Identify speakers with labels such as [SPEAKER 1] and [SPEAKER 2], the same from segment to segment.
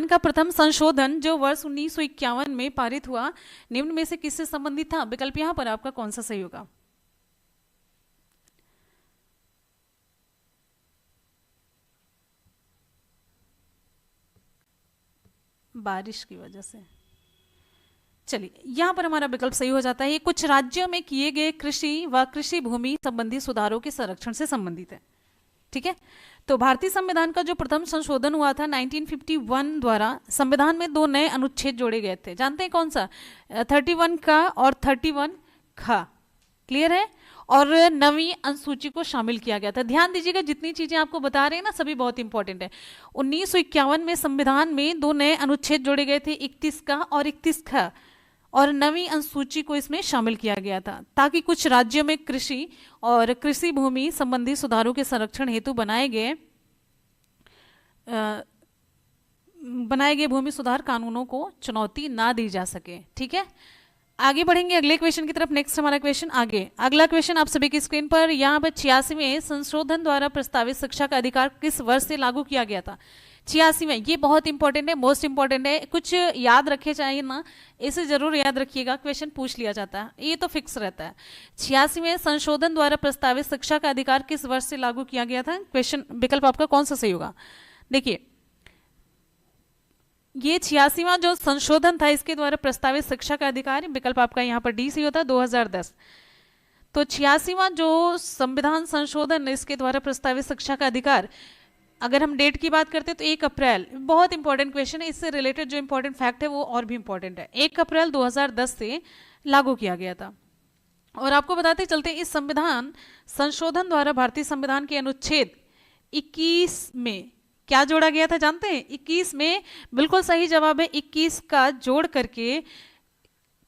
[SPEAKER 1] का प्रथम संशोधन जो वर्ष 1951 में पारित हुआ निम्न में से किससे संबंधित था? विकल्प यहां पर आपका कौन सा सही होगा? बारिश की वजह से। चलिए, यहां पर हमारा विकल्प सही हो जाता है। ये कुछ राज्यों में किए गए कृषि व कृषि भूमि संबंधी सुधारों के संरक्षण से संबंधित है। ठीक है, तो भारतीय संविधान का जो प्रथम संशोधन हुआ था 1951 द्वारा, संविधान में 2 नए अनुच्छेद जोड़े गए थे। जानते हैं कौन सा? 31 का और 31 खा। क्लियर है? और नवीं अनुसूची को शामिल किया गया था। ध्यान दीजिएगा, जितनी चीजें आपको बता रहे हैं ना, सभी बहुत इंपॉर्टेंट है। 1951 में संविधान में 2 नए अनुच्छेद जोड़े गए थे, 31 का और 31 खा, और नवीं अनुसूची को इसमें शामिल किया गया था ताकि कुछ राज्यों में कृषि और कृषि भूमि संबंधी सुधारों के संरक्षण हेतु बनाए गए भूमि सुधार कानूनों को चुनौती ना दी जा सके। ठीक है, आगे बढ़ेंगे अगले क्वेश्चन की तरफ। नेक्स्ट हमारा क्वेश्चन आगे, अगला क्वेश्चन आप सभी की स्क्रीन पर। यहाँ पर 86वें संशोधन द्वारा प्रस्तावित शिक्षा का अधिकार किस वर्ष से लागू किया गया था? 86वें, ये बहुत इंपॉर्टेंट है, मोस्ट इंपॉर्टेंट है, कुछ याद रखे चाहिए ना, इसे जरूर याद रखिएगा, क्वेश्चन पूछ लिया जाता है, ये तो फिक्स रहता है। 86वें संशोधन द्वारा प्रस्तावित शिक्षा का अधिकार किस वर्ष से लागू किया गया था? क्वेश्चन विकल्प आपका कौन सा सही होगा? देखिए, ये 86वां जो संशोधन था, इसके द्वारा प्रस्तावित शिक्षा का अधिकार, विकल्प आपका यहाँ पर डी सही होता है, 2010। तो 86वां जो संविधान संशोधन, इसके द्वारा प्रस्तावित शिक्षा का अधिकार, अगर हम डेट की बात करते हैं तो 1 अप्रैल, बहुत इंपॉर्टेंट क्वेश्चन है, इससे रिलेटेड जो इंपॉर्टेंट फैक्ट है वो और भी इंपॉर्टेंट है, 1 अप्रैल 2010 से लागू किया गया था। और आपको बताते चलते, इस संविधान संशोधन द्वारा भारतीय संविधान के अनुच्छेद 21 में क्या जोड़ा गया था? जानते हैं? 21 में, बिल्कुल सही जवाब है, 21 का जोड़ करके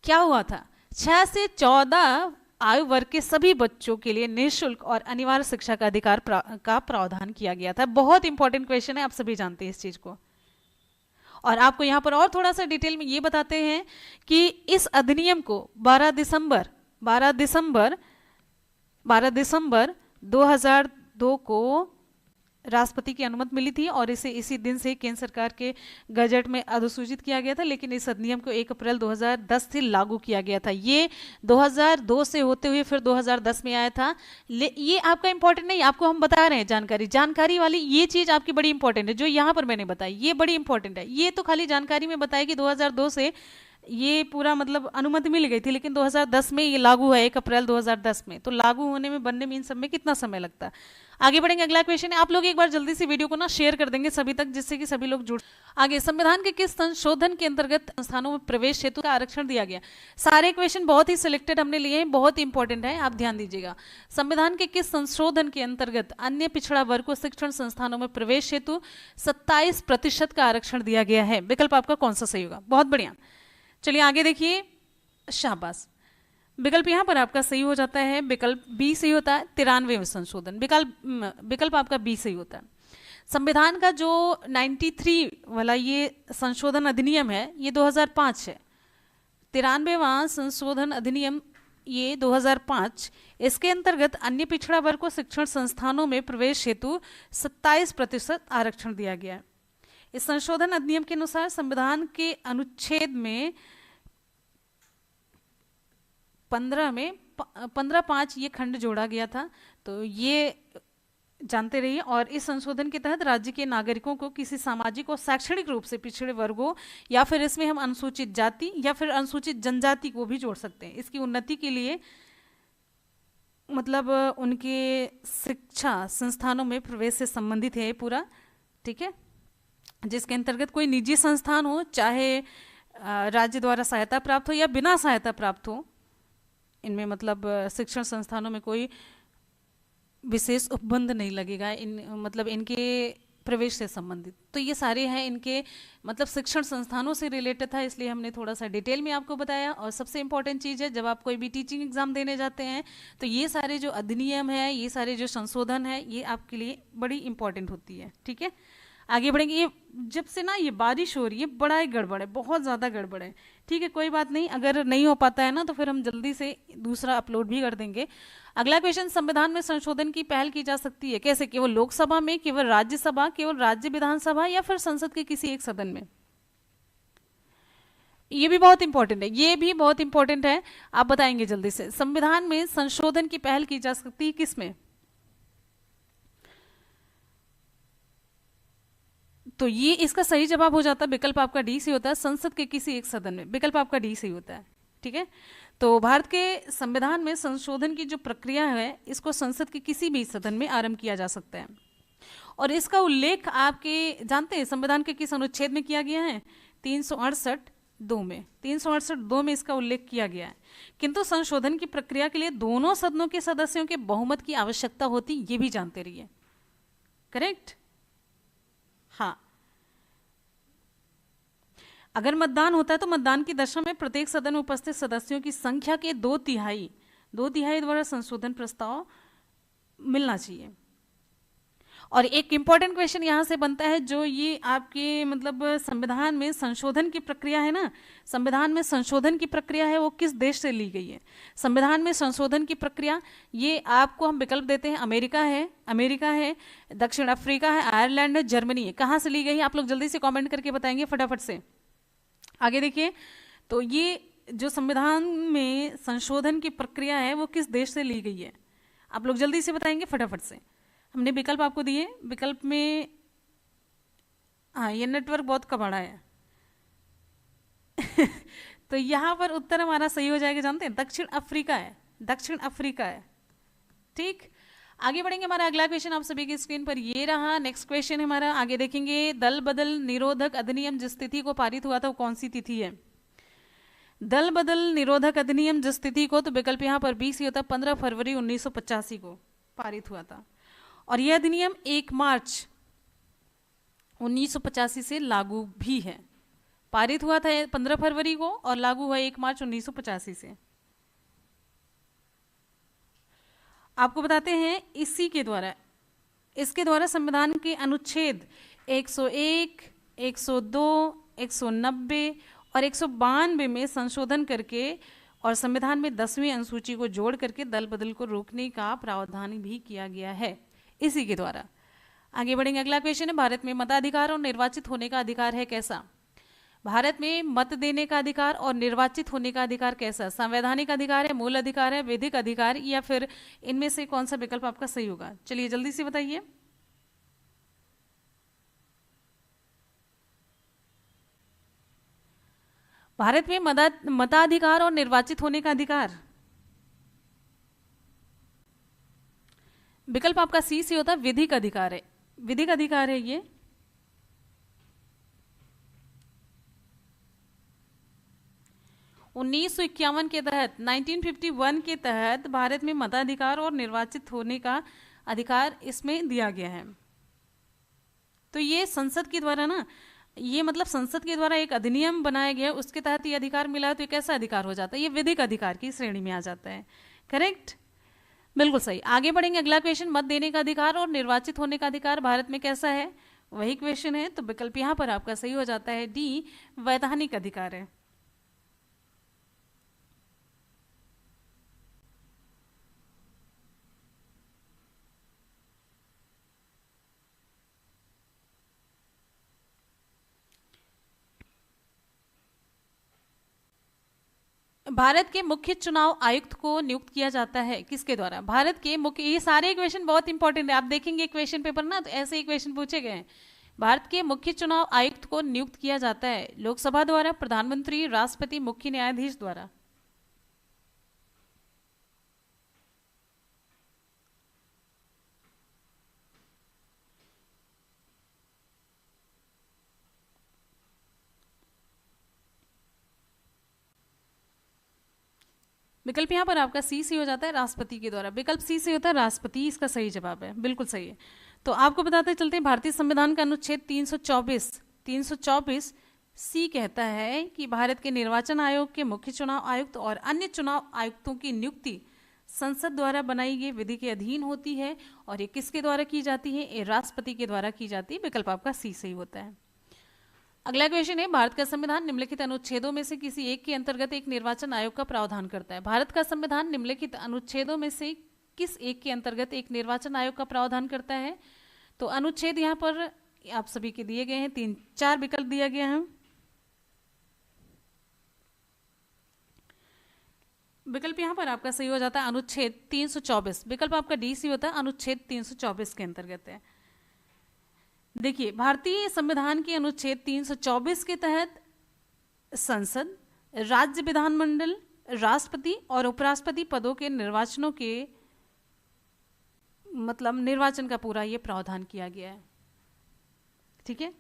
[SPEAKER 1] क्या हुआ था? 6 से 14 आयु वर्ग के सभी बच्चों के लिए निःशुल्क और अनिवार्य शिक्षा का अधिकार का प्रावधान किया गया था। बहुत इंपॉर्टेंट क्वेश्चन है, आप सभी जानते हैं इस चीज को। और आपको यहाँ पर और थोड़ा सा डिटेल में ये बताते हैं कि इस अधिनियम को 12 दिसंबर 2002 को राष्ट्रपति की अनुमति मिली थी और इसे इसी दिन से केंद्र सरकार के गजट में अधिसूचित किया गया था। लेकिन इस अधिनियम को 1 अप्रैल 2010 से लागू किया गया था। ये 2002 से होते हुए फिर 2010 में आया था। ये आपका इंपॉर्टेंट नहीं, आपको हम बता रहे हैं जानकारी वाली ये चीज आपकी बड़ी इंपॉर्टेंट है, जो यहाँ पर मैंने बताई ये बड़ी इंपॉर्टेंट है। ये तो खाली जानकारी में बताया कि 2002 से ये पूरा मतलब अनुमति मिल गई थी, लेकिन 2010 में ये लागू है, 1 अप्रैल 2010 में। तो लागू होने में, बनने में इन सब में कितना समय लगता है? आगे बढ़ेंगे, अगला क्वेश्चन है। आप लोग एक बार जल्दी से वीडियो को ना शेयर कर देंगे सभी तक, जिससे कि सभी लोग जुड़। आगे, संविधान के किस संशोधन के अंतर्गत संस्थानों में प्रवेश हेतु का आरक्षण दिया गया? सारे क्वेश्चन बहुत ही सिलेक्टेड हमने लिए हैं, बहुत इंपॉर्टेंट है, आप ध्यान दीजिएगा। संविधान के किस संशोधन के अंतर्गत अन्य पिछड़ा वर्ग को शिक्षण संस्थानों में प्रवेश हेतु 27% का आरक्षण दिया गया है? विकल्प आपका कौन सा सही होगा? बहुत बढ़िया, चलिए आगे देखिए, शाबाश, विकल्प यहां पर आपका सही हो जाता है, विकल्प बी सही होता है, 93वें संशोधन, विकल्प आपका बी सही होता है। संविधान का जो 93 वाला ये संशोधन अधिनियम है, ये 2005 है। 93वां संशोधन अधिनियम ये 2005, इसके अंतर्गत अन्य पिछड़ा वर्ग को शिक्षण संस्थानों में प्रवेश हेतु 27% आरक्षण दिया गया है। इस संशोधन अधिनियम के अनुसार संविधान के अनुच्छेद में 15.5 ये खंड जोड़ा गया था, तो ये जानते रहिए। और इस संशोधन के तहत राज्य के नागरिकों को किसी सामाजिक और शैक्षणिक रूप से पिछड़े वर्गों या फिर इसमें हम अनुसूचित जाति या फिर अनुसूचित जनजाति को भी जोड़ सकते हैं, इसकी उन्नति के लिए, मतलब उनके शिक्षा संस्थानों में प्रवेश से संबंधित है पूरा। ठीक है, जिसके अंतर्गत कोई निजी संस्थान हो, चाहे राज्य द्वारा सहायता प्राप्त हो या बिना सहायता प्राप्त हो, इनमें मतलब शिक्षण संस्थानों में कोई विशेष उपबंध नहीं लगेगा, मतलब इनके प्रवेश से संबंधित। तो ये सारे हैं इनके मतलब शिक्षण संस्थानों से रिलेटेड था, इसलिए हमने थोड़ा सा डिटेल में आपको बताया। और सबसे इंपॉर्टेंट चीज़ है, जब आप कोई भी टीचिंग एग्जाम देने जाते हैं तो ये सारे जो अधिनियम है, ये सारे जो संशोधन है, ये आपके लिए बड़ी इंपॉर्टेंट होती है। ठीक है, आगे बढ़ेंगे। ये जब से ना ये बारिश हो रही है, बड़ा ही गड़बड़ है, बहुत ज़्यादा गड़बड़ है। ठीक है, कोई बात नहीं, अगर नहीं हो पाता है ना तो फिर हम जल्दी से दूसरा अपलोड भी कर देंगे। अगला क्वेश्चन, संविधान में संशोधन की पहल की जा सकती है कैसे? केवल लोकसभा में, केवल राज्यसभा, केवल राज्य विधानसभा या फिर संसद के किसी एक सदन में? ये भी बहुत इंपॉर्टेंट है, ये भी बहुत इंपॉर्टेंट है, आप बताएंगे जल्दी से। संविधान में संशोधन की पहल की जा सकती है किसमें? तो ये इसका सही जवाब हो जाता है, विकल्प आपका डी से होता है, संसद के किसी एक सदन में। विकल्प आपका डी से होता है, ठीक है। तो भारत के संविधान में संशोधन की जो प्रक्रिया है, इसको संसद के किसी भी सदन में आरंभ किया जा सकता है। और इसका उल्लेख आपके जानते हैं संविधान के किस अनुच्छेद में किया गया है? 368(2) में, 368(2) में इसका उल्लेख किया गया है। किंतु संशोधन की प्रक्रिया के लिए दोनों सदनों के सदस्यों के बहुमत की आवश्यकता होती, ये भी जानते रहिए। करेक्ट, हाँ। अगर मतदान होता है तो मतदान की दशा में प्रत्येक सदन में उपस्थित सदस्यों की संख्या के 2/3 द्वारा संशोधन प्रस्ताव मिलना चाहिए। और एक इंपॉर्टेंट क्वेश्चन यहां से बनता है, जो ये आपके मतलब संविधान में संशोधन की प्रक्रिया है ना, संविधान में संशोधन की प्रक्रिया है वो किस देश से ली गई है? संविधान में संशोधन की प्रक्रिया, ये आपको हम विकल्प देते हैं, अमेरिका है, दक्षिण अफ्रीका है, आयरलैंड है, जर्मनी है। कहाँ से ली गई है? आप लोग जल्दी से कॉमेंट करके बताएंगे फटाफट से। आगे देखिए, तो ये जो संविधान में संशोधन की प्रक्रिया है वो किस देश से ली गई है? आप लोग जल्दी से बताएंगे फटाफट से। हमने विकल्प आपको दिए, विकल्प में हाँ, ये नेटवर्क बहुत कबाड़ा है तो यहाँ पर उत्तर हमारा सही हो जाएगा, जानते हैं, दक्षिण अफ्रीका है, दक्षिण अफ्रीका है। ठीक, आगे बढ़ेंगे। हमारा अगला क्वेश्चन आप सभी की स्क्रीन पर ये रहा। नेक्स्ट क्वेश्चन है हमारा, आगे देखेंगे। दल बदल निरोधक अधिनियम जिस तिथि को पारित हुआ था वो कौन सी तिथि है? दल बदल निरोधक अधिनियम जिस तिथि को, तो विकल्प यहाँ पर 20 ही होता है, 15 फरवरी 1985 को पारित हुआ था। और यह अधिनियम 1 मार्च 1985 से लागू भी है। पारित हुआ था 15 फरवरी को और लागू हुआ 1 मार्च 1985 से। आपको बताते हैं इसी के द्वारा, इसके द्वारा संविधान के अनुच्छेद 101, 102, 190 और 192 में संशोधन करके और संविधान में 10वीं अनुसूची को जोड़ करके दल बदल को रोकने का प्रावधान भी किया गया है इसी के द्वारा। आगे बढ़ेंगे। अगला क्वेश्चन है, भारत में मताधिकार और निर्वाचित होने का अधिकार है कैसा? भारत में मत देने का अधिकार और निर्वाचित होने का अधिकार कैसा? संवैधानिक अधिकार है, मूल अधिकार है, विधिक अधिकार, या फिर इनमें से कौन सा विकल्प आपका सही होगा? चलिए जल्दी से बताइए। भारत में मताधिकार और निर्वाचित होने का अधिकार, विकल्प आपका सी से होता है, विधिक अधिकार है, विधिक अधिकार है ये। उन्नीस के तहत, 1951 के तहत भारत में मताधिकार और निर्वाचित होने का अधिकार इसमें दिया गया है। तो ये संसद के द्वारा ना, ये मतलब संसद के द्वारा एक अधिनियम बनाया गया, उसके तहत ये अधिकार मिला है, तो ये कैसा अधिकार हो जाता है? ये विधिक अधिकार की श्रेणी में आ जाता है। करेक्ट, बिल्कुल सही। आगे बढ़ेंगे। अगला क्वेश्चन, मत देने का अधिकार और निर्वाचित होने का अधिकार भारत में कैसा है? वही क्वेश्चन है, तो विकल्प यहाँ पर आपका सही हो जाता है डी, वैधानिक अधिकार है। भारत के मुख्य चुनाव आयुक्त को नियुक्त किया जाता है किसके द्वारा? भारत के मुख्य, ये सारे क्वेश्चन बहुत इंपॉर्टेंट है, आप देखेंगे क्वेश्चन पेपर ना, तो ऐसे ही क्वेश्चन पूछे गए हैं। भारत के मुख्य चुनाव आयुक्त को नियुक्त किया जाता है लोकसभा द्वारा, प्रधानमंत्री, राष्ट्रपति, मुख्य न्यायाधीश द्वारा। विकल्प यहाँ पर आपका सी से हो जाता है, राष्ट्रपति के द्वारा। विकल्प सी से होता है राष्ट्रपति, इसका सही जवाब है, बिल्कुल सही है। तो आपको बताते चलते हैं, भारतीय संविधान का अनुच्छेद 324 सी कहता है कि भारत के निर्वाचन आयोग के मुख्य चुनाव आयुक्त और अन्य चुनाव आयुक्तों की नियुक्ति संसद द्वारा बनाई गई विधि के अधीन होती है। और ये किसके द्वारा की जाती है? ये राष्ट्रपति के द्वारा की जाती है। विकल्प आपका सी सही होता है। अगला क्वेश्चन है, भारत का संविधान निम्नलिखित अनुच्छेदों में से किसी एक के अंतर्गत एक निर्वाचन आयोग का प्रावधान करता है? भारत का संविधान निम्नलिखित अनुच्छेदों में से किस एक के अंतर्गत एक निर्वाचन आयोग का प्रावधान करता है? तो अनुच्छेद यहाँ पर आप सभी के दिए गए हैं, 3-4 विकल्प दिया गया है। विकल्प यहाँ पर आपका सही हो जाता है अनुच्छेद 324। विकल्प आपका डी सी होता है, अनुच्छेद 324 के अंतर्गत है। देखिए, भारतीय संविधान के अनुच्छेद 324 के तहत संसद, राज्य विधानमंडल, राष्ट्रपति और उपराष्ट्रपति पदों के निर्वाचनों के मतलब निर्वाचन का पूरा ये प्रावधान किया गया है। ठीक है,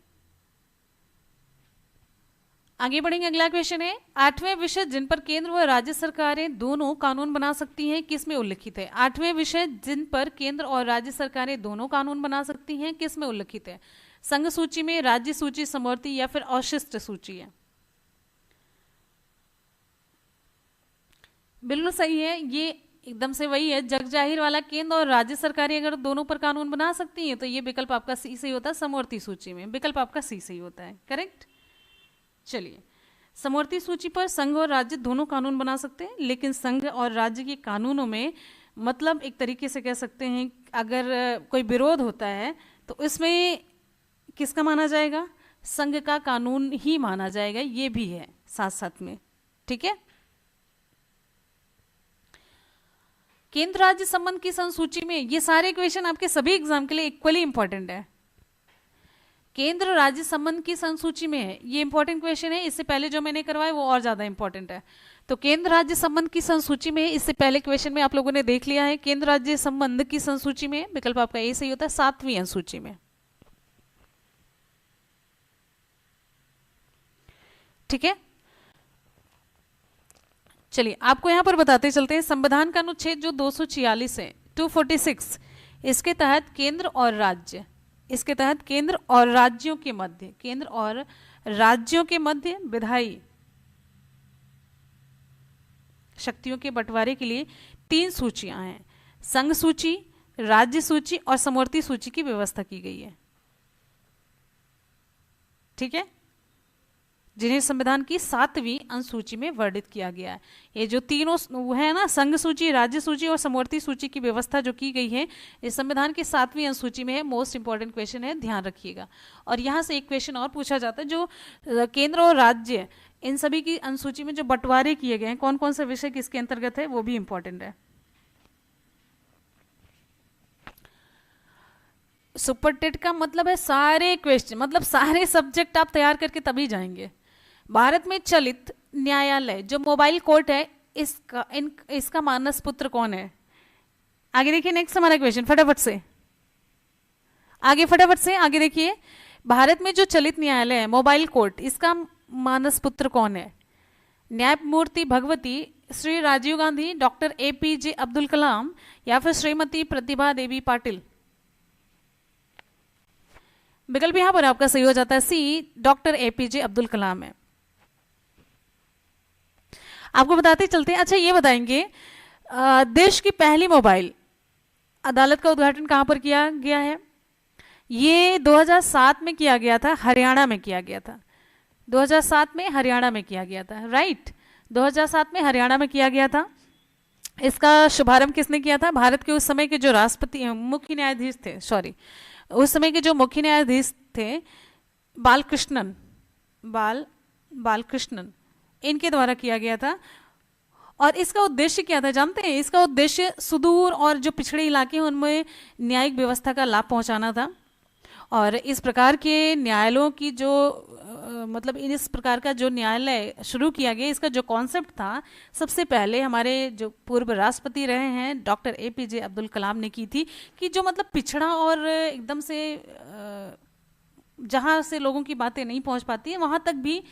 [SPEAKER 1] आगे बढ़ेंगे। अगला क्वेश्चन है, 8वें विषय जिन पर केंद्र व राज्य सरकारें दोनों कानून बना सकती हैं किस में उल्लिखित है? 8वें विषय जिन पर केंद्र और राज्य सरकारें दोनों कानून बना सकती हैं किस में उल्लिखित है? संघ सूची में, राज्य सूची, समवर्ती या फिर अवशिष्ट सूची है? बिल्कुल सही है, ये एकदम से वही है, जग जाहिर वाला। केंद्र और राज्य सरकारें अगर दोनों पर कानून बना सकती हैं तो ये विकल्प आपका सी सही होता है, समवर्ती सूची में। विकल्प आपका सी सही होता है, करेक्ट। चलिए, समवर्ती सूची पर संघ और राज्य दोनों कानून बना सकते हैं, लेकिन संघ और राज्य के कानूनों में मतलब एक तरीके से कह सकते हैं अगर कोई विरोध होता है तो इसमें किसका माना जाएगा? संघ का कानून ही माना जाएगा, ये भी है साथ साथ में। ठीक है, केंद्र राज्य संबंध की संसूची में, ये सारे क्वेश्चन आपके सभी एग्जाम के लिए इक्वली इंपॉर्टेंट है। केंद्र राज्य संबंध की संसूची में है, ये इंपॉर्टेंट क्वेश्चन है। इससे पहले जो मैंने करवाया वो और ज्यादा इंपॉर्टेंट है। तो केंद्र राज्य संबंध की संसूची में, इससे पहले क्वेश्चन में आप लोगों ने देख लिया है। केंद्र राज्य संबंध की संसूची में विकल्प आपका ए सही होता है, 7वीं अनुसूची में। ठीक है, चलिए आपको यहां पर बताते चलते हैं। संविधान का अनुच्छेद जो 246 है, 246, इसके तहत केंद्र और राज्य, इसके तहत केंद्र और राज्यों के मध्य, केंद्र और राज्यों के मध्य विधायी शक्तियों के बंटवारे के लिए 3 सूचियां हैं। संघ सूची, राज्य सूची और समवर्ती सूची की व्यवस्था की गई है। ठीक है, जिन्हें संविधान की 7वीं अनुसूची में वर्णित किया गया है। ये जो तीनों वो है ना, संघ सूची, राज्य सूची और समवर्ती सूची की व्यवस्था जो की गई है, इस संविधान की 7वीं अनुसूची में है। मोस्ट इंपॉर्टेंट क्वेश्चन है, ध्यान रखिएगा। और यहाँ से एक क्वेश्चन और पूछा जाता है, जो केंद्र और राज्य इन सभी की अनुसूची में जो बंटवारे किए गए हैं, कौन कौन से विषय किसके अंतर्गत है, वो भी इंपॉर्टेंट है। सुपर टेट का मतलब है सारे क्वेश्चन, मतलब सारे सब्जेक्ट आप तैयार करके तभी जाएंगे। भारत में चलित न्यायालय जो मोबाइल कोर्ट है, इसका मानस पुत्र कौन है? आगे देखिए, नेक्स्ट हमारा क्वेश्चन, फटाफट से आगे देखिए। भारत में जो चलित न्यायालय है मोबाइल कोर्ट, इसका मानस पुत्र कौन है? न्यायमूर्ति भगवती श्री राजीव गांधी, डॉक्टर APJ अब्दुल कलाम या फिर श्रीमती प्रतिभा देवी पाटिल? विकल्प यहां पर आपका सही हो जाता है, सी, डॉक्टर APJ अब्दुल कलाम है। आपको बताते चलते हैं। अच्छा, ये बताएंगे, देश की पहली मोबाइल अदालत का उद्घाटन कहां पर किया गया है? ये 2007 में किया गया था, हरियाणा में किया गया था। 2007 में हरियाणा में किया गया था, राइट। 2007 में हरियाणा में किया गया था। इसका शुभारंभ किसने किया था? भारत के उस समय के जो राष्ट्रपति मुख्य न्यायाधीश थे, सॉरी, उस समय के जो मुख्य न्यायाधीश थे बालकृष्णन, इनके द्वारा किया गया था। और इसका उद्देश्य क्या था जानते हैं? इसका उद्देश्य सुदूर और जो पिछड़े इलाके हैं उनमें न्यायिक व्यवस्था का लाभ पहुंचाना था। और इस प्रकार के न्यायालयों की जो मतलब इस प्रकार का जो न्यायालय शुरू किया गया, इसका जो कॉन्सेप्ट था, सबसे पहले हमारे जो पूर्व राष्ट्रपति रहे हैं डॉक्टर APJ अब्दुल कलाम ने की थी, कि जो मतलब पिछड़ा और एकदम से जहाँ से लोगों की बातें नहीं पहुँच पाती है वहाँ तक भी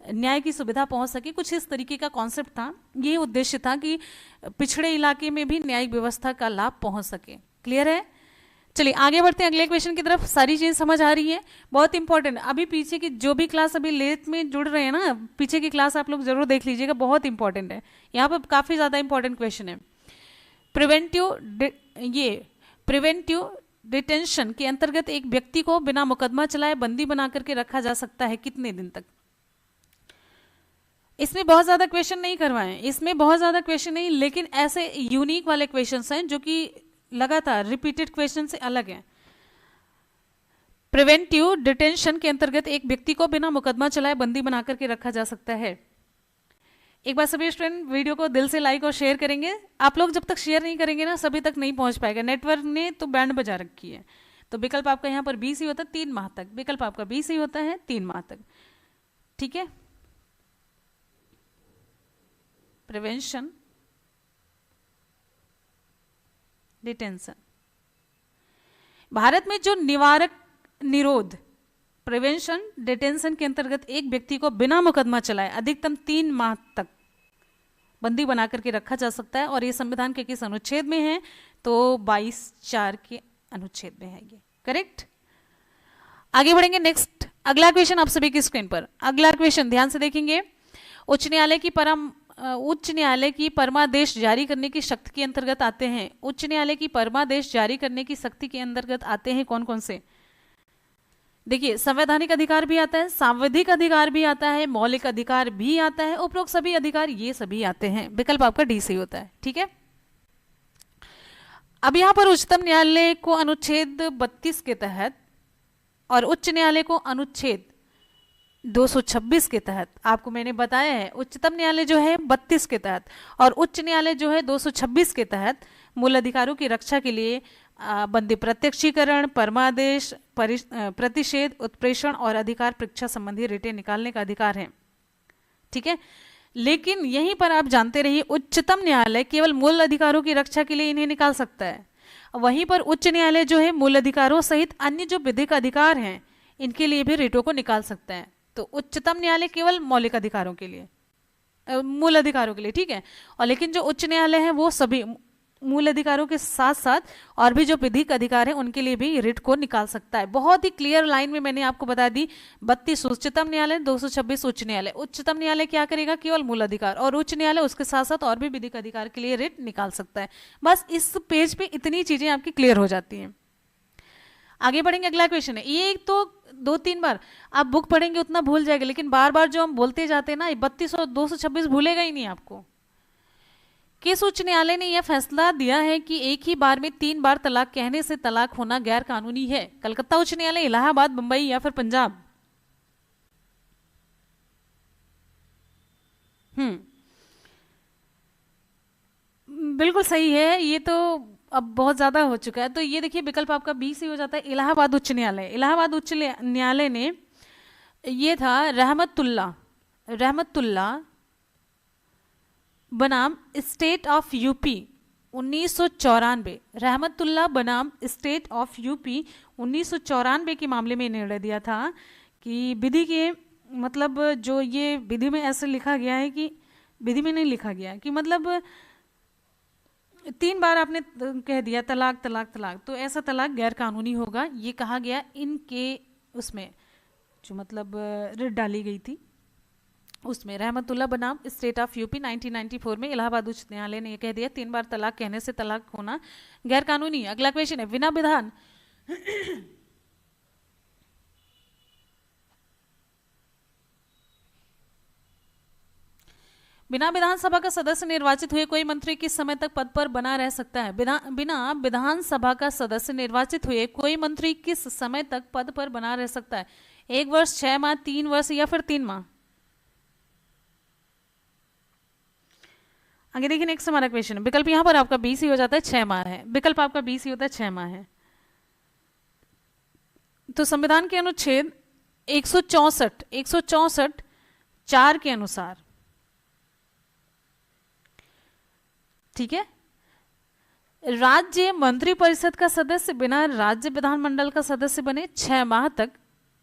[SPEAKER 1] न्याय की सुविधा पहुंच सके, कुछ इस तरीके का कॉन्सेप्ट था। ये उद्देश्य था कि पिछड़े इलाके में भी न्यायिक व्यवस्था का लाभ पहुंच सके। क्लियर है? चलिए आगे बढ़ते हैं अगले क्वेश्चन की तरफ। सारी चीज समझ आ रही है? बहुत इंपॉर्टेंट। अभी पीछे की जो भी क्लास अभी लेट में जुड़ रहे हैं ना, पीछे की क्लास आप लोग जरूर देख लीजिएगा, बहुत इंपॉर्टेंट है। यहाँ पर काफी ज्यादा इंपॉर्टेंट क्वेश्चन है। प्रिवेंटिव डिटेंशन के अंतर्गत एक व्यक्ति को बिना मुकदमा चलाए बंदी बना करके रखा जा सकता है कितने दिन तक? इसमें बहुत ज्यादा क्वेश्चन नहीं करवाए, इसमें बहुत ज्यादा क्वेश्चन नहीं, लेकिन ऐसे यूनिक वाले क्वेश्चंस हैं जो कि लगातार रिपीटेड क्वेश्चन से अलग हैं। प्रिवेंटिव डिटेंशन के अंतर्गत एक व्यक्ति को बिना मुकदमा चलाए बंदी बना करके रखा जा सकता है। एक बार सभी स्टूडेंट वीडियो को दिल से लाइक और शेयर करेंगे। आप लोग जब तक शेयर नहीं करेंगे ना सभी तक नहीं पहुंच पाएगा, नेटवर्क ने तो बैंड बजा रखी है। तो विकल्प आपका यहाँ पर बी सी होता है 3 माह तक, विकल्प आपका बी सी होता है 3 माह तक। ठीक है, प्रिवेंशन डिटेंशन। भारत में जो निवारक निरोध प्रिवेंशन डिटेंशन के अंतर्गत एक व्यक्ति को बिना मुकदमा चलाए अधिकतम 3 माह तक बंदी बना करके रखा जा सकता है, और ये संविधान के किस अनुच्छेद में है? तो 22(4) के अनुच्छेद में है ये। करेक्ट। आगे बढ़ेंगे, नेक्स्ट अगला क्वेश्चन आप सभी की स्क्रीन पर। अगला क्वेश्चन ध्यान से देखेंगे। उच्च न्यायालय की परमादेश जारी करने की शक्ति के अंतर्गत आते हैं, उच्च न्यायालय की परमादेश जारी करने की शक्ति के अंतर्गत आते हैं कौन कौन से? देखिए, संवैधानिक अधिकार भी आता है, सांविधिक अधिकार भी आता है, मौलिक अधिकार भी आता है, उपरोक्त सभी अधिकार ये सभी आते हैं। विकल्प आपका डी सही होता है। ठीक है, अब यहां पर उच्चतम न्यायालय को अनुच्छेद 32 के तहत और उच्च न्यायालय को अनुच्छेद 226 के तहत आपको मैंने बताया है, उच्चतम न्यायालय जो है 32 के तहत और उच्च न्यायालय जो है 226 के तहत मूल अधिकारों की रक्षा के लिए बंदी प्रत्यक्षीकरण, परमादेश, प्रतिषेध, उत्प्रेषण और अधिकार परीक्षा संबंधी रिटें निकालने का अधिकार है। ठीक है, लेकिन यहीं पर आप जानते रहिए उच्चतम न्यायालय केवल मूल अधिकारों की रक्षा के लिए इन्हें निकाल सकता है, वहीं पर उच्च न्यायालय जो है मूल अधिकारों सहित अन्य जो विधिक अधिकार हैं इनके लिए भी रिटों को निकाल सकता है। तो उच्चतम न्यायालय केवल मौलिक अधिकारों के लिए, मूल अधिकारों के लिए, ठीक है, और लेकिन जो उच्च न्यायालय है वो सभी मूल अधिकारों के साथ साथ और भी जो विधिक अधिकार हैं उनके लिए भी रिट को निकाल सकता है। बहुत ही क्लियर लाइन में मैंने आपको बता दी, 32 उच्चतम न्यायालय, 226 उच्च न्यायालय। उच्चतम न्यायालय क्या करेगा? केवल मूल अधिकार, और उच्च न्यायालय उसके साथ साथ और भी विधिक अधिकार के लिए रिट निकाल सकता है। बस इस पेज पे इतनी चीजें आपकी क्लियर हो जाती हैं। आगे बढ़ेंगे, अगला क्वेश्चन है। ये एक तो 2-3 बार आप बुक पढ़ेंगे उतना भूल जाएगा, लेकिन बार बार जो हम बोलते जाते हैं ना, 32 और 226 भूलेगा ही नहीं आपको। किस उच्च न्यायालय ने यह फैसला दिया है कि एक ही बार में 3 बार तलाक कहने से तलाक होना गैर कानूनी है? कलकत्ता उच्च न्यायालय, इलाहाबाद, बंबई या फिर पंजाब? बिल्कुल सही है, ये तो अब बहुत ज्यादा हो चुका है। तो ये देखिए विकल्प आपका बी से हो जाता है, इलाहाबाद उच्च न्यायालय। इलाहाबाद उच्च न्यायालय ने ये था रहमतुल्ला बनाम स्टेट ऑफ यूपी 1994, रहमतुल्ला बनाम स्टेट ऑफ यूपी 1994 के मामले में निर्णय दिया था कि विधि के मतलब जो ये विधि में ऐसे लिखा गया है कि विधि में नहीं लिखा गया कि मतलब 3 बार आपने कह दिया तलाक तलाक तलाक, तो ऐसा तलाक गैर कानूनी होगा, ये कहा गया इनके उसमें जो मतलब रिट डाली गई थी उसमें। रहमतुल्ला बनाम स्टेट ऑफ यूपी 1994 में इलाहाबाद उच्च न्यायालय ने यह कह दिया 3 बार तलाक कहने से तलाक होना गैर कानूनी। अगला क्वेश्चन है, बिना विधानसभा का सदस्य निर्वाचित हुए कोई मंत्री किस समय तक पद पर बना रह सकता है? बिना विधानसभा का सदस्य निर्वाचित हुए कोई मंत्री किस समय तक पद पर बना रह सकता है? 1 वर्ष, 6 माह, 3 वर्ष या फिर 3 माह? आगे देखिए, नेक्स्ट हमारा क्वेश्चन है। विकल्प यहां पर आपका बी सी हो जाता है 6 माह है, विकल्प आपका बी सी होता है 6 माह है। तो संविधान के अनुच्छेद 164 4 के अनुसार, ठीक है, राज्य मंत्रिपरिषद का सदस्य बिना राज्य विधानमंडल का सदस्य बने 6 माह तक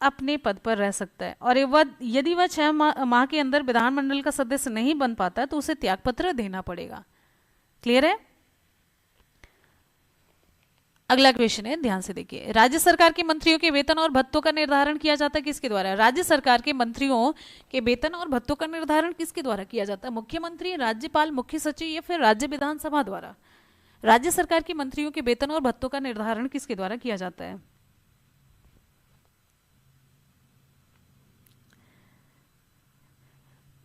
[SPEAKER 1] अपने पद पर रह सकता है, और यदि वह 6 माह के अंदर विधानमंडल का सदस्य नहीं बन पाता तो उसे त्यागपत्र देना पड़ेगा। क्लियर है? अगला क्वेश्चन है, ध्यान से देखिए। राज्य सरकार के मंत्रियों के वेतन और भत्तों का निर्धारण किया जाता है किसके द्वारा? राज्य सरकार के मंत्रियों के वेतन और भत्तों का निर्धारण किसके द्वारा किया जाता है? मुख्यमंत्री, राज्यपाल, मुख्य सचिव या फिर राज्य विधानसभा द्वारा? राज्य सरकार के मंत्रियों के वेतन और भत्तों का निर्धारण किसके द्वारा किया जाता है?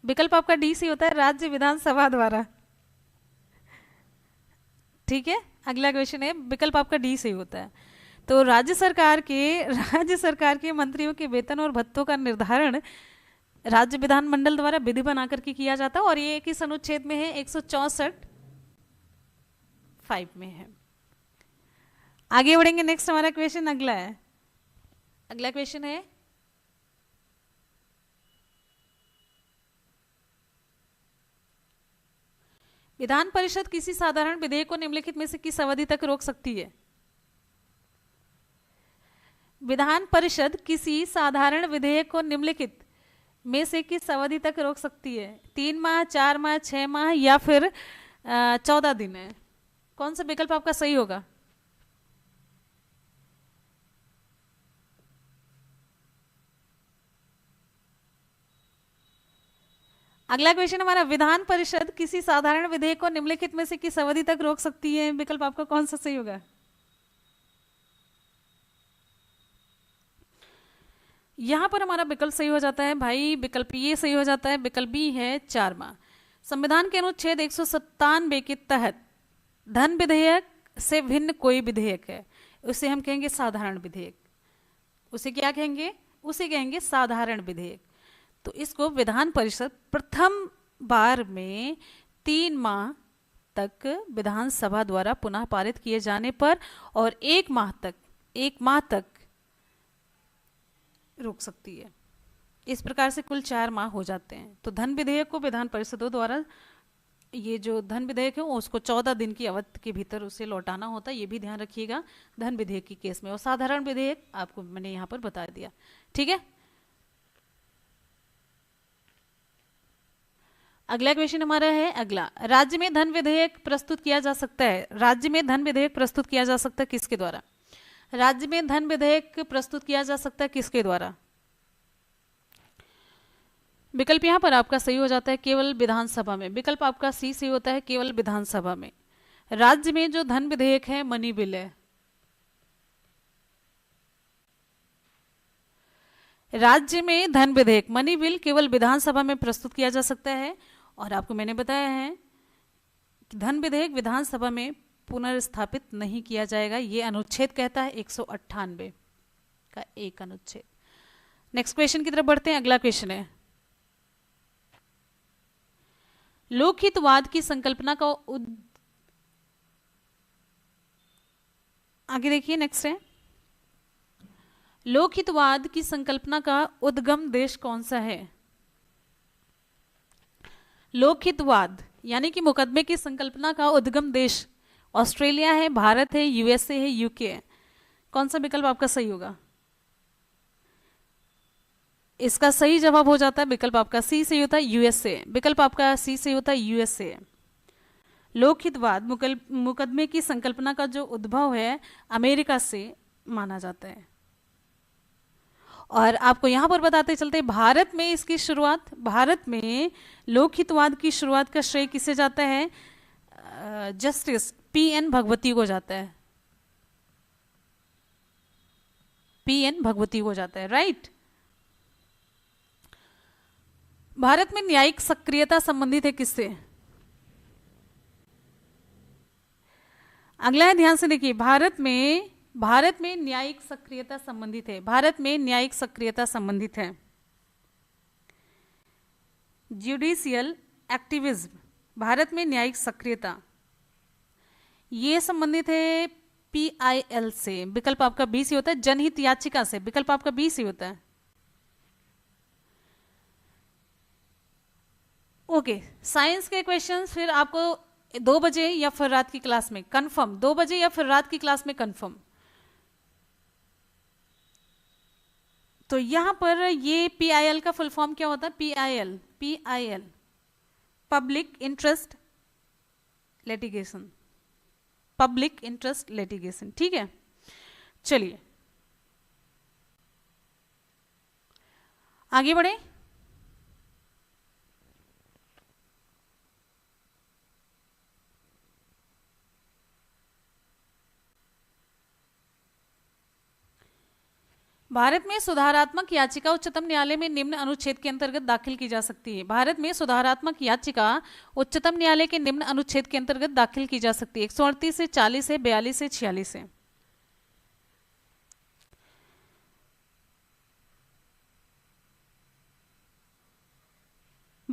[SPEAKER 1] विकल्प आपका डी सी होता है, राज्य विधानसभा द्वारा। ठीक है, अगला क्वेश्चन है, विकल्प आपका डी से होता है। तो राज्य सरकार के मंत्रियों के वेतन और भत्तों का निर्धारण राज्य विधानमंडल द्वारा विधि बना करके किया जाता है और ये किस अनुच्छेद में है? 164(5) में है। आगे बढ़ेंगे, नेक्स्ट हमारा क्वेश्चन अगला है। अगला क्वेश्चन है, विधान परिषद किसी साधारण विधेयक को निम्नलिखित में से किस अवधि तक रोक सकती है? विधान परिषद किसी साधारण विधेयक को निम्नलिखित में से किस अवधि तक रोक सकती है? 3 माह, 4 माह, 6 माह या फिर 14 दिन है? कौन सा विकल्प आपका सही होगा? अगला क्वेश्चन हमारा, विधान परिषद किसी साधारण विधेयक को निम्नलिखित में से किस अवधि तक रोक सकती है? विकल्प आपका कौन सा सही होगा? यहां पर हमारा विकल्प सही हो जाता है भाई, विकल्प ये सही हो जाता है, विकल्प बी है 4 माह। संविधान के अनुच्छेद 197 के तहत धन विधेयक से भिन्न कोई विधेयक है, उसे हम कहेंगे साधारण विधेयक। उसे क्या कहेंगे? उसे कहेंगे साधारण विधेयक। तो इसको विधान परिषद प्रथम बार में 3 माह तक विधानसभा द्वारा पुनः पारित किए जाने पर और 1 माह तक रोक सकती है। इस प्रकार से कुल 4 माह हो जाते हैं। तो धन विधेयक को विधान परिषदों द्वारा, ये जो धन विधेयक है उसको 14 दिन की अवधि के भीतर उसे लौटाना होता है, ये भी ध्यान रखिएगा धन विधेयक के केस में। और साधारण विधेयक आपको मैंने यहाँ पर बता दिया, ठीक है। अगला क्वेश्चन हमारा है, अगला, राज्य में धन विधेयक प्रस्तुत किया जा सकता है। राज्य में धन विधेयक प्रस्तुत किया जा सकता है किसके द्वारा? राज्य में धन विधेयक प्रस्तुत किया जा सकता है किसके द्वारा? विकल्प यहां पर आपका सही हो जाता है केवल विधानसभा में। विकल्प आपका सी सही होता है, केवल विधानसभा में। राज्य में जो धन विधेयक है मनी बिल है। राज्य में धन विधेयक मनी बिल केवल विधानसभा में प्रस्तुत किया जा सकता है। और आपको मैंने बताया है कि धन विधेयक विधानसभा में पुनर्स्थापित नहीं किया जाएगा, ये अनुच्छेद कहता है 198 का एक अनुच्छेद। नेक्स्ट क्वेश्चन की तरफ बढ़ते हैं। अगला क्वेश्चन है, लोकहितवाद की संकल्पना का आगे देखिए, नेक्स्ट है, लोकहितवाद की संकल्पना का उद्गम देश कौन सा है? लोकहितवाद यानी कि मुकदमे की संकल्पना का उद्गम देश ऑस्ट्रेलिया है, भारत है, यूएसए है, यूके है। कौन सा विकल्प आपका सही होगा? इसका सही जवाब हो जाता है विकल्प आपका सी सही होता है, यूएसए। विकल्प आपका सी सही होता है, यूएसए। लोकहितवाद मुकदमे की संकल्पना का जो उद्भव है अमेरिका से माना जाता है। और आपको यहां पर बताते चलते, भारत में इसकी शुरुआत, भारत में लोकहितवाद की शुरुआत का श्रेय किसे जाता है? जस्टिस पीएन भगवती को जाता है। पीएन भगवती को जाता है, राइट। भारत में न्यायिक सक्रियता संबंधित है किससे? अगला है, ध्यान से देखिए, भारत में न्यायिक सक्रियता संबंधित है। भारत में न्यायिक सक्रियता संबंधित है। जुडिशियल एक्टिविज्म, भारत में न्यायिक सक्रियता, ये संबंधित है पीआईएल से। विकल्प आपका बी सी होता है, जनहित याचिका से। विकल्प आपका बी सी होता है। ओके, साइंस के क्वेश्चंस फिर आपको 2 बजे या फिर रात की क्लास में कंफर्म, 2 बजे या फिर रात की क्लास में कंफर्म। तो यहां पर ये पीआईएल का फुल फॉर्म क्या होता है? PIL public interest litigation, public interest litigation, ठीक है। चलिए आगे बढ़े। भारत में सुधारात्मक याचिका उच्चतम न्यायालय में निम्न अनुच्छेद के अंतर्गत दाखिल की जा सकती है। भारत में सुधारात्मक याचिका उच्चतम न्यायालय के निम्न अनुच्छेद के अंतर्गत दाखिल की जा सकती है। 138 से 40 है, 42 से 46 है।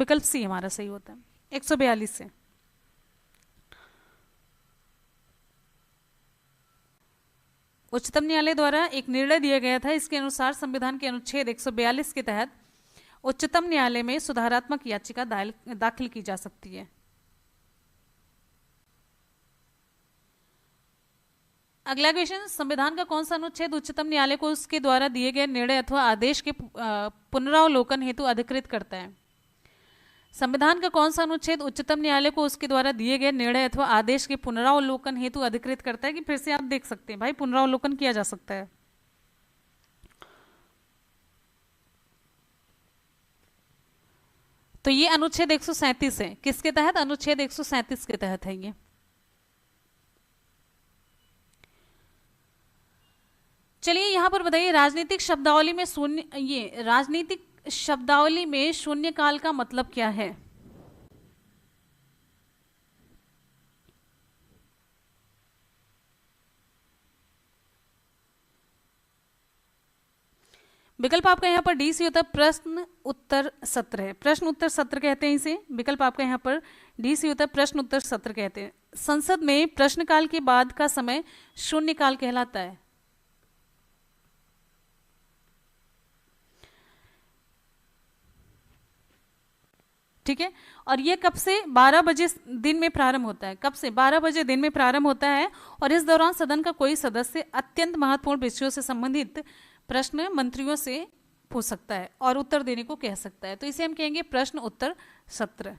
[SPEAKER 1] विकल्प सी हमारा सही होता है 142 से। उच्चतम न्यायालय द्वारा एक निर्णय दिया गया था, इसके अनुसार संविधान के अनुच्छेद 142 के तहत उच्चतम न्यायालय में सुधारात्मक याचिका दाखिल की जा सकती है। अगला क्वेश्चन, संविधान का कौन सा अनुच्छेद उच्चतम न्यायालय को उसके द्वारा दिए गए निर्णय अथवा आदेश के पुनरावलोकन हेतु अधिकृत करता है? संविधान का कौन सा अनुच्छेद उच्चतम न्यायालय को उसके द्वारा दिए गए निर्णय अथवा आदेश के पुनरावलोकन हेतु अधिकृत करता है? कि फिर से आप देख सकते हैं भाई, पुनरावलोकन किया जा सकता है। तो ये अनुच्छेद 137 है। किसके तहत? अनुच्छेद 137 के तहत है ये। चलिए यहां पर बताइए, राजनीतिक शब्दावली में शून्य, ये राजनीतिक शब्दावली में शून्य काल का मतलब क्या है? विकल्प आपका यहां पर डी सी होता है, प्रश्न उत्तर सत्र है। प्रश्न उत्तर सत्र कहते हैं इसे। विकल्प आपका यहां पर डी सी होता है, प्रश्न उत्तर सत्र कहते हैं। संसद में प्रश्नकाल के बाद का समय शून्यकाल कहलाता है। ठीक है, और ये कब से? 12 बजे दिन में प्रारंभ होता है। कब से? 12 बजे दिन में प्रारंभ होता है, और इस दौरान सदन का कोई सदस्य अत्यंत महत्वपूर्ण विषयों से संबंधित प्रश्न मंत्रियों से पूछ सकता है और उत्तर देने को कह सकता है। तो इसे हम कहेंगे प्रश्न उत्तर सत्र।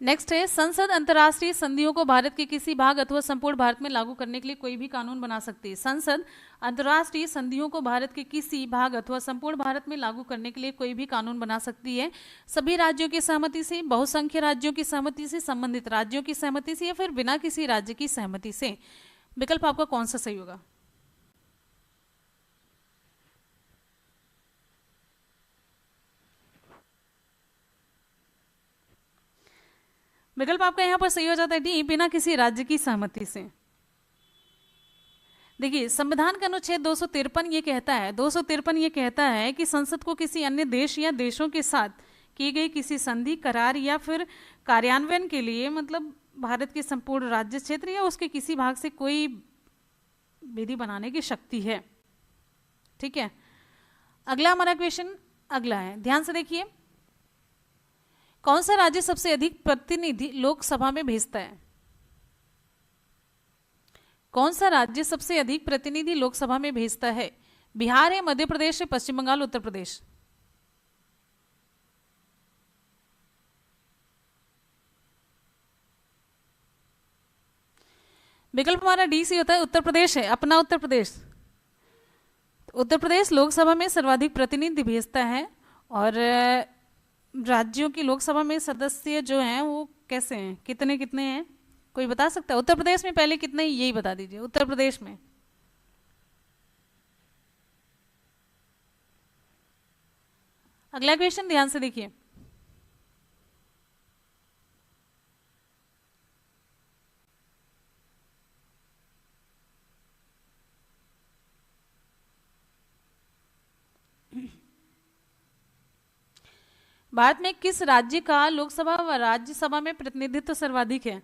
[SPEAKER 1] नेक्स्ट है, संसद अंतर्राष्ट्रीय संधियों को भारत के किसी भाग अथवा संपूर्ण भारत में लागू करने के लिए कोई भी कानून बना सकती है। संसद अंतर्राष्ट्रीय संधियों को भारत के किसी भाग अथवा संपूर्ण भारत में लागू करने के लिए कोई भी कानून बना सकती है, सभी राज्यों की सहमति से, बहुसंख्य राज्यों की सहमति से, संबंधित राज्यों की सहमति से, या फिर बिना किसी राज्य की सहमति से। विकल्प आपका कौन सा सही होगा? विकल्प आपका यहां पर सही हो जाता है डी, बिना किसी राज्य की सहमति से। देखिए, संविधान का अनुच्छेद 253 ये कहता है, 253 ये कहता है कि संसद को किसी अन्य देश या देशों के साथ की गई किसी संधि, करार या फिर कार्यान्वयन के लिए, मतलब भारत के संपूर्ण राज्य क्षेत्र या उसके किसी भाग से कोई विधि बनाने की शक्ति है। ठीक है, अगला हमारा क्वेश्चन अगला है, ध्यान से देखिए। कौन सा राज्य सबसे अधिक प्रतिनिधि लोकसभा में भेजता है? कौन सा राज्य सबसे अधिक प्रतिनिधि लोकसभा में भेजता है? बिहार है, मध्य प्रदेश है, पश्चिम बंगाल, उत्तर प्रदेश? विकल्प हमारा डी सी होता है, उत्तर प्रदेश है, अपना उत्तर प्रदेश। उत्तर प्रदेश लोकसभा में सर्वाधिक प्रतिनिधि भेजता है, और राज्यों की लोकसभा में सदस्य जो हैं वो कैसे हैं, कितने कितने हैं, कोई बता सकता है? उत्तर प्रदेश में पहले कितने, यही बता दीजिए उत्तर प्रदेश में। अगला क्वेश्चन ध्यान से देखिए। भारत में किस राज्य का लोकसभा व राज्यसभा में प्रतिनिधित्व सर्वाधिक है?